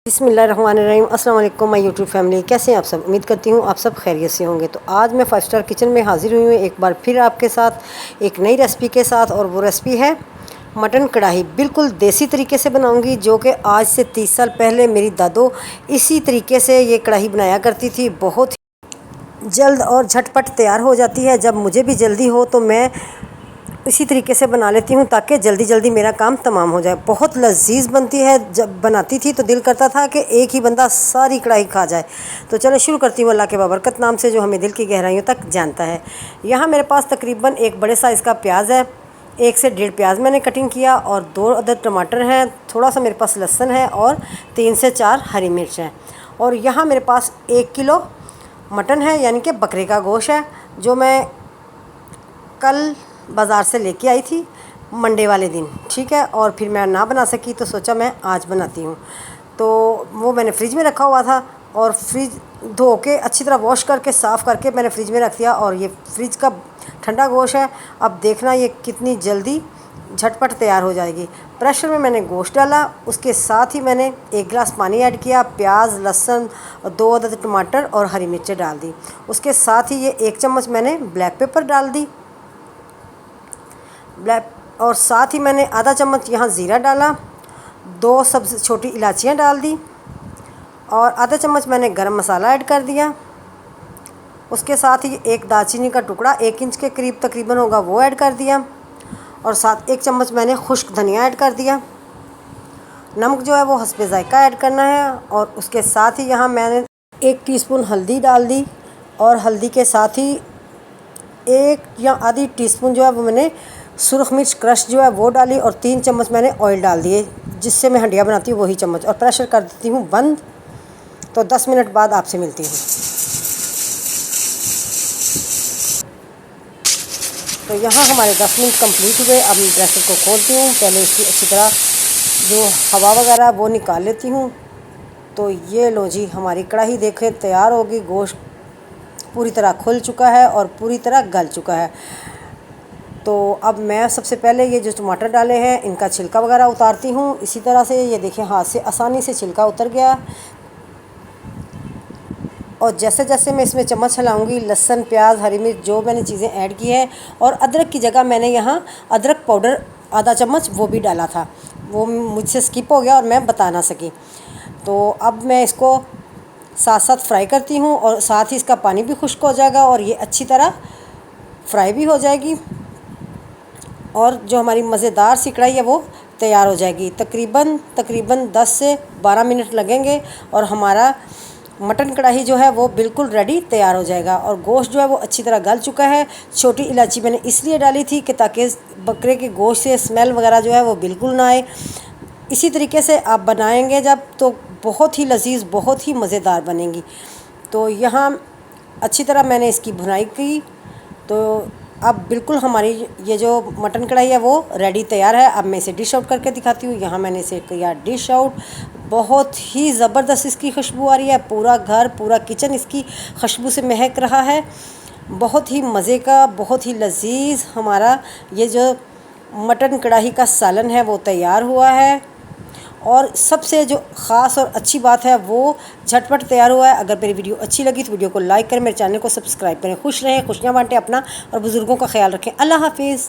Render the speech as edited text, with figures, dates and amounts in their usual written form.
बिस्मिल्लाहिर्रहमानिर्रहीम। अस्सलाम वालेकुम माय यूट्यूब फैमिली, कैसे हैं आप सब। उम्मीद करती हूँ आप सब खैरियत से होंगे। तो आज मैं 5 स्टार किचन में हाज़िर हुई हूँ एक बार फिर आपके साथ एक नई रेसिपी के साथ, और वो रेसिपी है मटन कढ़ाई। बिल्कुल देसी तरीके से बनाऊंगी, जो कि आज से 30 साल पहले मेरी दादो इसी तरीके से ये कढ़ाई बनाया करती थी। बहुत जल्द और झटपट तैयार हो जाती है। जब मुझे भी जल्दी हो तो मैं इसी तरीके से बना लेती हूँ, ताकि जल्दी जल्दी मेरा काम तमाम हो जाए। बहुत लजीज बनती है। जब बनाती थी तो दिल करता था कि एक ही बंदा सारी कढ़ाई खा जाए। तो चलो शुरू करती हूँ अल्लाह के बाबरकत नाम से, जो हमें दिल की गहराइयों तक जानता है। यहाँ मेरे पास तकरीबन एक बड़े साइज़ का प्याज है, 1 से 1.5 प्याज मैंने कटिंग किया, और 2 अदद टमाटर हैं, थोड़ा सा मेरे पास लहसुन है, और 3 से 4 हरी मिर्च हैं। और यहाँ मेरे पास 1 किलो मटन है, यानी कि बकरे का गोश्त है, जो मैं कल बाज़ार से लेके आई थी मंडे वाले दिन। ठीक है, और फिर मैं ना बना सकी तो सोचा मैं आज बनाती हूँ। तो वो मैंने फ्रिज में रखा हुआ था, और फ्रिज धो के अच्छी तरह वॉश करके साफ़ करके मैंने फ्रिज में रख दिया। और ये फ्रिज का ठंडा गोश्त है। अब देखना ये कितनी जल्दी झटपट तैयार हो जाएगी। प्रेशर में मैंने गोश्त डाला, उसके साथ ही मैंने 1 गिलास पानी ऐड किया, प्याज, लहसुन, 2 अदद टमाटर और हरी मिर्चें डाल दी। उसके साथ ही ये 1 चम्मच मैंने ब्लैक पेपर डाल दी, और साथ ही मैंने आधा चम्मच यहाँ ज़ीरा डाला, 2 सबसे छोटी इलायचियाँ डाल दी, और आधा चम्मच मैंने गरम मसाला ऐड कर दिया। उसके साथ ही 1 दालचीनी का टुकड़ा 1 इंच के करीब तकरीबन होगा, वो ऐड कर दिया, और साथ 1 चम्मच मैंने खुश्क धनिया ऐड कर दिया। नमक जो है वो हस्बे ज़ायका ऐड करना है। और उसके साथ ही यहाँ मैंने 1 टीस्पून हल्दी डाल दी, और हल्दी के साथ ही 1 या आधी टीस्पून जो है वो मैंने सुरख मिर्च क्रश जो है वो डाली, और 3 चम्मच मैंने ऑयल डाल दिए, जिससे मैं हंडिया बनाती हूँ वही चम्मच, और प्रेशर कर देती हूँ बंद। तो 10 मिनट बाद आपसे मिलती हूँ। तो यहाँ हमारे 10 मिनट कंप्लीट हुए। अब मैं प्रेशर को खोलती हूँ, पहले इसकी अच्छी तरह जो हवा वगैरह वो निकाल लेती हूँ। तो ये लो जी, हमारी कढ़ाई देखें तैयार होगी। गोश्त पूरी तरह खुल चुका है और पूरी तरह गल चुका है। तो अब मैं सबसे पहले ये जो टमाटर डाले हैं इनका छिलका वगैरह उतारती हूँ। इसी तरह से ये देखिए, हाथ से आसानी से छिलका उतर गया। और जैसे जैसे मैं इसमें चम्मच हिलाऊंगी, लहसुन, प्याज, हरी मिर्च जो मैंने चीज़ें ऐड की है, और अदरक की जगह मैंने यहाँ अदरक पाउडर आधा चम्मच वो भी डाला था, वो मुझसे स्किप हो गया और मैं बता ना सकी। तो अब मैं इसको साथ साथ फ्राई करती हूँ, और साथ ही इसका पानी भी खुश्क हो जाएगा, और ये अच्छी तरह फ्राई भी हो जाएगी, और जो हमारी मज़ेदार सी कढ़ाई है वो तैयार हो जाएगी। तकरीबन 10 से 12 मिनट लगेंगे, और हमारा मटन कढ़ाई जो है वो बिल्कुल रेडी तैयार हो जाएगा। और गोश्त जो है वो अच्छी तरह गल चुका है। छोटी इलायची मैंने इसलिए डाली थी कि ताकि बकरे के गोश्त से स्मेल वगैरह जो है वो बिल्कुल ना आए। इसी तरीके से आप बनाएंगे जब, तो बहुत ही लजीज, बहुत ही मज़ेदार बनेंगी। तो यहाँ अच्छी तरह मैंने इसकी भुनाई की। तो अब बिल्कुल हमारी ये जो मटन कढ़ाई है वो रेडी तैयार है। अब मैं इसे डिश आउट करके दिखाती हूँ। यहाँ मैंने इसे किया डिश आउट। बहुत ही ज़बरदस्त इसकी खुशबू आ रही है। पूरा घर, पूरा किचन इसकी खुशबू से महक रहा है। बहुत ही मज़े का, बहुत ही लजीज हमारा ये जो मटन कढ़ाई का सालन है वो तैयार हुआ है। और सबसे जो ख़ास और अच्छी बात है वो झटपट तैयार हुआ है। अगर मेरी वीडियो अच्छी लगी तो वीडियो को लाइक करें, मेरे चैनल को सब्सक्राइब करें। खुश रहें, खुशियाँ बांटें, अपना और बुज़ुर्गों का ख्याल रखें। अल्लाह हाफिज़।